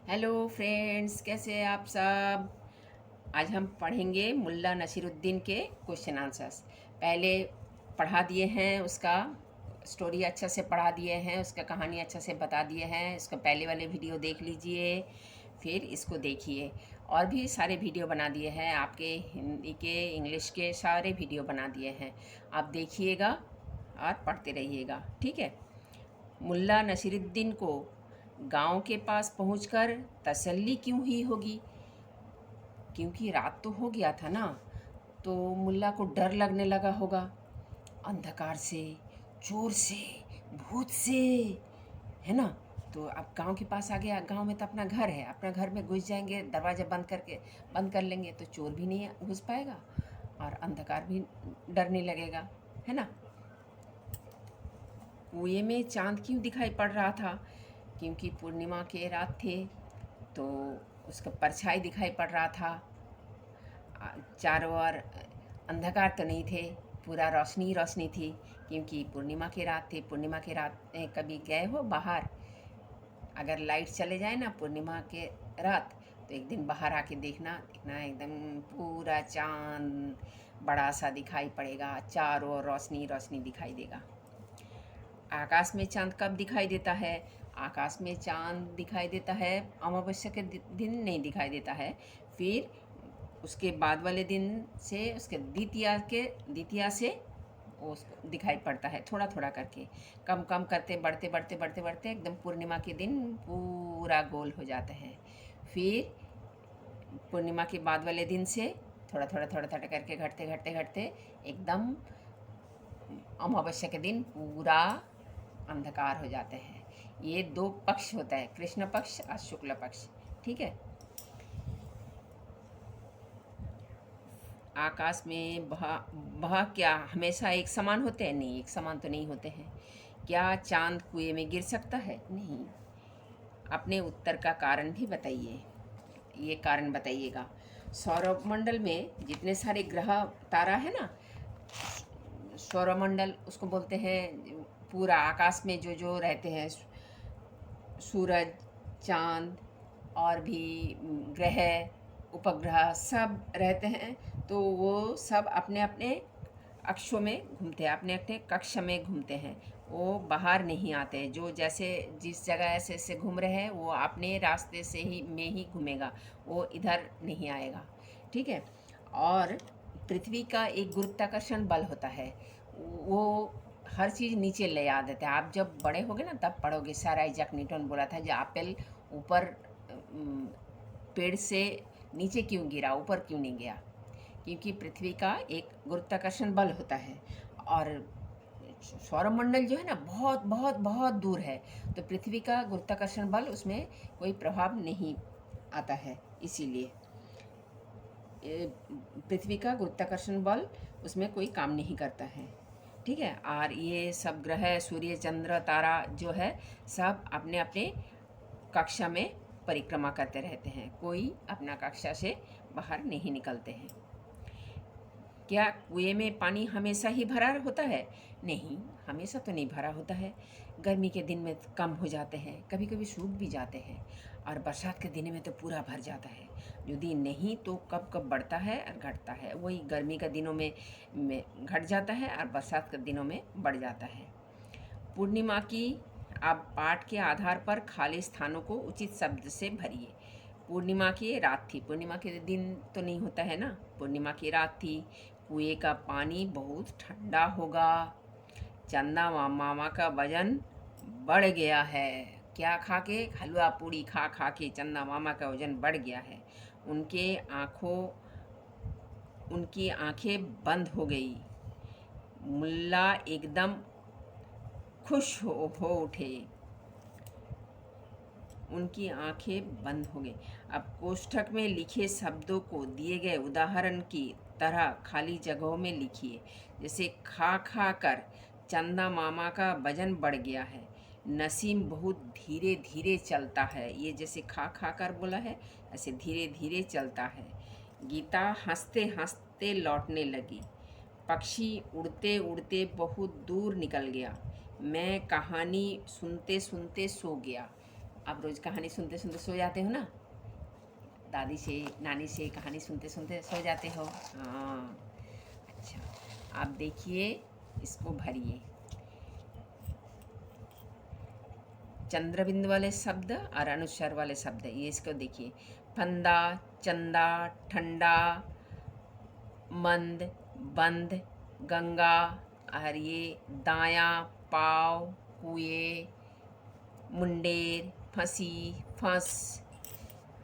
Hello friends, कैसे हैं आप सब। आज हम पढ़ेंगे मुल्ला नसीरुद्दीन के क्वेश्चन आंसर्स। पहले पढ़ा दिए हैं, उसका स्टोरी अच्छा से पढ़ा दिए हैं, उसका कहानी अच्छा से बता दिए हैं। इसका पहले वाले वीडियो देख लीजिए, फिर इसको देखिए। और भी सारे वीडियो बना दिए हैं, आपके हिंदी के इंग्लिश के सारे वीडियो बना दिए हैं। आप देखिएगा और पढ़ते रहिएगा, ठीक है। मुल्ला नसीरुद्दीन को गांव के पास पहुंचकर तसल्ली क्यों हुई होगी, क्योंकि रात तो हो गया था ना। तो मुल्ला को डर लगने लगा होगा, अंधकार से, चोर से, भूत से, है ना। तो अब गांव के पास आ गया। गांव में तो अपना घर है, अपना घर में घुस जाएंगे, दरवाज़ा बंद कर लेंगे तो चोर भी नहीं घुस पाएगा और अंधकार भी डरने लगेगा, है ना। कुएं में चांद क्यों दिखाई पड़ रहा था, क्योंकि पूर्णिमा के रात थे तो उसका परछाई दिखाई पड़ रहा था। चारों ओर अंधकार तो नहीं थे, पूरा रोशनी ही रोशनी थी, क्योंकि पूर्णिमा की रात थी। पूर्णिमा की रात में कभी गए हो बाहर, अगर लाइट चले जाए ना पूर्णिमा के रात, तो एक दिन बाहर आके देखना देखना एकदम पूरा चांद बड़ा सा दिखाई पड़ेगा, चारों ओर रोशनी रोशनी दिखाई देगा। आकाश में चांद कब दिखाई देता है? आकाश में चांद दिखाई देता है अमावस्या के दिन नहीं दिखाई देता है, फिर उसके बाद वाले दिन से, उसके द्वितीया से वो उसको दिखाई पड़ता है, थोड़ा थोड़ा करके, कम कम करते बढ़ते बढ़ते बढ़ते बढ़ते एकदम पूर्णिमा के दिन पूरा गोल हो जाता है। फिर पूर्णिमा के बाद वाले दिन से थोड़ा थोड़ा करके घटते घटते घटते एकदम अमावस्या के दिन पूरा अंधकार हो जाते हैं। ये दो पक्ष होता है, कृष्ण पक्ष और शुक्ल पक्ष, ठीक है। आकाश में बहा क्या हमेशा एक समान होते हैं? नहीं, एक समान तो नहीं होते हैं। क्या चांद कुएं में गिर सकता है? नहीं। अपने उत्तर का कारण भी बताइए, ये कारण बताइएगा। सौरमंडल में जितने सारे ग्रह तारा है ना, सौरमंडल उसको बोलते हैं। पूरा आकाश में जो जो रहते हैं, सूरज, चांद और भी ग्रह, उपग्रह सब रहते हैं। तो वो सब अपने अपने अक्षों में घूमते हैं, अपने अपने कक्ष में घूमते हैं। वो बाहर नहीं आते। जो जैसे जिस जगह ऐसे ऐसे घूम रहे हैं, वो अपने रास्ते से ही में ही घूमेगा, वो इधर नहीं आएगा, ठीक है। और पृथ्वी का एक गुरुत्वाकर्षण बल होता है, वो हर चीज़ नीचे ले आ देता है। आप जब बड़े होगे ना तब पढ़ोगे, सर आइजैक न्यूटन बोला था, जो एप्पल ऊपर पेड़ से नीचे क्यों गिरा, ऊपर क्यों नहीं गया, क्योंकि पृथ्वी का एक गुरुत्वाकर्षण बल होता है। और सौरमंडल जो है ना बहुत बहुत बहुत दूर है, तो पृथ्वी का गुरुत्वाकर्षण बल उसमें कोई प्रभाव नहीं आता है, इसीलिए पृथ्वी का गुरुत्वाकर्षण बल उसमें कोई काम नहीं करता है, ठीक है। और ये सब ग्रह, सूर्य, चंद्र, तारा जो है, सब अपने अपने कक्षा में परिक्रमा करते रहते हैं, कोई अपना कक्षा से बाहर नहीं निकलते हैं। क्या कुएं में पानी हमेशा ही भरा होता है? नहीं, हमेशा तो नहीं भरा होता है। गर्मी के दिन में कम हो जाते हैं, कभी कभी सूख भी जाते हैं, और बरसात के दिन में तो पूरा भर जाता है। यदि नहीं तो कब कब बढ़ता है और घटता है, वही गर्मी के दिनों में घट जाता है और बरसात के दिनों में बढ़ जाता है। पूर्णिमा की आप पाठ के आधार पर खाली स्थानों को उचित शब्द से भरिए। पूर्णिमा की रात थी, पूर्णिमा के दिन तो नहीं होता है ना, पूर्णिमा की रात थी। कुएं का पानी बहुत ठंडा होगा। चंदा मामा का वजन बढ़ गया है। क्या खा के? हलवा पूड़ी खा खा के चंदा मामा का वजन बढ़ गया है। उनके आँखों उनकी आंखें बंद हो गई। मुल्ला एकदम खुश हो उठे। उनकी आंखें बंद हो गई। अब कोष्ठक में लिखे शब्दों को दिए गए उदाहरण की तरह खाली जगहों में लिखिए। जैसे खा खा कर चंदा मामा का वजन बढ़ गया है। नसीम बहुत धीरे धीरे चलता है। ये जैसे खा खा कर बोला है, ऐसे धीरे धीरे चलता है। गीता हंसते हंसते लौटने लगी। पक्षी उड़ते उड़ते बहुत दूर निकल गया। मैं कहानी सुनते सुनते सो गया। आप रोज़ कहानी सुनते सुनते सो जाते हो ना, दादी से नानी से कहानी सुनते सुनते सो जाते हो। हाँ, अच्छा, आप देखिए, इसको भरिए। चंद्र बिंदु वाले शब्द और अनुस्वार वाले शब्द, ये इसको देखिए। फंदा, चंदा, ठंडा, मंद, बंद, गंगा, और ये दाया, पाव, कुएं, मुंडेर, फंसी, फंस।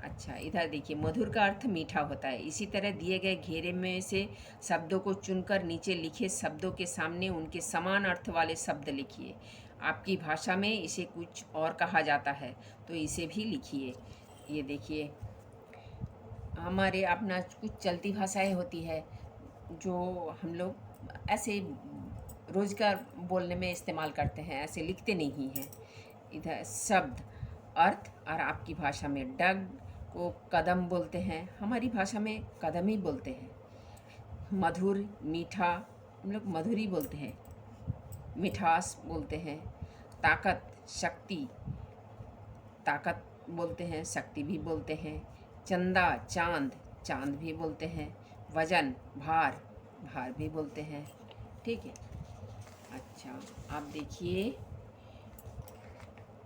अच्छा, इधर देखिए, मधुर का अर्थ मीठा होता है। इसी तरह दिए गए घेरे में से शब्दों को चुनकर नीचे लिखे शब्दों के सामने उनके समान अर्थ वाले शब्द लिखिए। आपकी भाषा में इसे कुछ और कहा जाता है, तो इसे भी लिखिए। ये देखिए, हमारे अपना कुछ चलती भाषाएं होती है जो हम लोग ऐसे रोज़गार बोलने में इस्तेमाल करते हैं, ऐसे लिखते नहीं हैं। इधर शब्द, अर्थ, और आपकी भाषा में डग को कदम बोलते हैं, हमारी भाषा में कदम ही बोलते हैं। मधुर, मीठा, हम लोग मधुर ही बोलते हैं, मिठास बोलते हैं। ताकत, शक्ति, ताकत बोलते हैं, शक्ति भी बोलते हैं। चंदा, चांद, चांद भी बोलते हैं। वजन, भार, भार भी बोलते हैं। ठीक है। अच्छा, आप देखिए,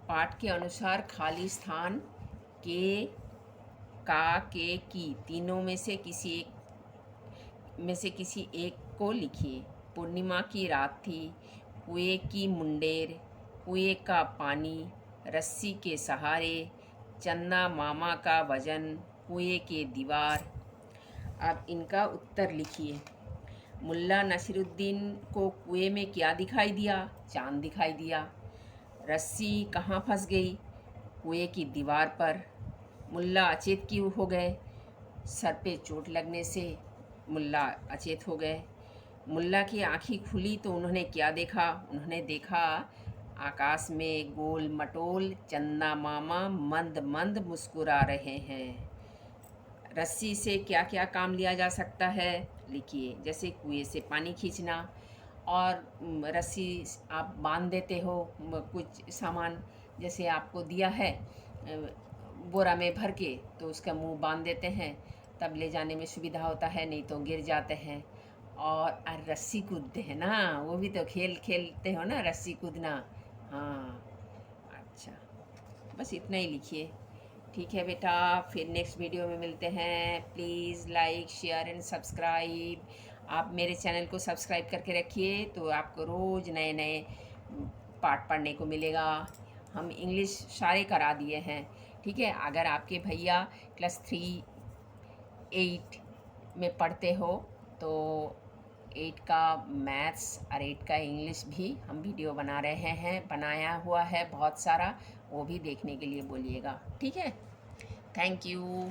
पाठ के अनुसार खाली स्थान के, का, के, की तीनों में से किसी एक को लिखिए। पूर्णिमा की रात थी, कुएं की मुंडेर, कुएं का पानी, रस्सी के सहारे, चन्ना मामा का वजन, कुएं के दीवार। अब इनका उत्तर लिखिए। मुल्ला नसीरुद्दीन को कुएं में क्या दिखाई दिया? चांद दिखाई दिया। रस्सी कहाँ फंस गई? कुएं की दीवार पर। मुल्ला अचेत क्यों हो गए? सर पे चोट लगने से मुल्ला अचेत हो गए। मुल्ला की आँखें खुली तो उन्होंने क्या देखा? उन्होंने देखा आकाश में गोल मटोल चंदा मामा मंद मंद मुस्कुरा रहे हैं। रस्सी से क्या क्या काम लिया जा सकता है? लिखिए। जैसे कुएं से पानी खींचना, और रस्सी आप बांध देते हो कुछ सामान, जैसे आपको दिया है बोरा में भर के, तो उसका मुंह बांध देते हैं, तब ले जाने में सुविधा होता है, नहीं तो गिर जाते हैं। और रस्सी कूदते हैं ना, वो भी तो खेल खेलते हो ना, रस्सी कूदना। हाँ, अच्छा, बस इतना ही लिखिए। ठीक है बेटा, फिर नेक्स्ट वीडियो में मिलते हैं। Please like, share and subscribe. आप मेरे चैनल को सब्सक्राइब करके रखिए, तो आपको रोज़ नए नए पाठ पढ़ने को मिलेगा। हम इंग्लिश सारे करा दिए हैं। ठीक है, अगर आपके भैया क्लास 3, 8 में पढ़ते हो तो 8 का मैथ्स और 8 का इंग्लिश भी हम वीडियो बना रहे हैं, बनाया हुआ है बहुत सारा, वो भी देखने के लिए बोलिएगा। ठीक है, थैंक यू।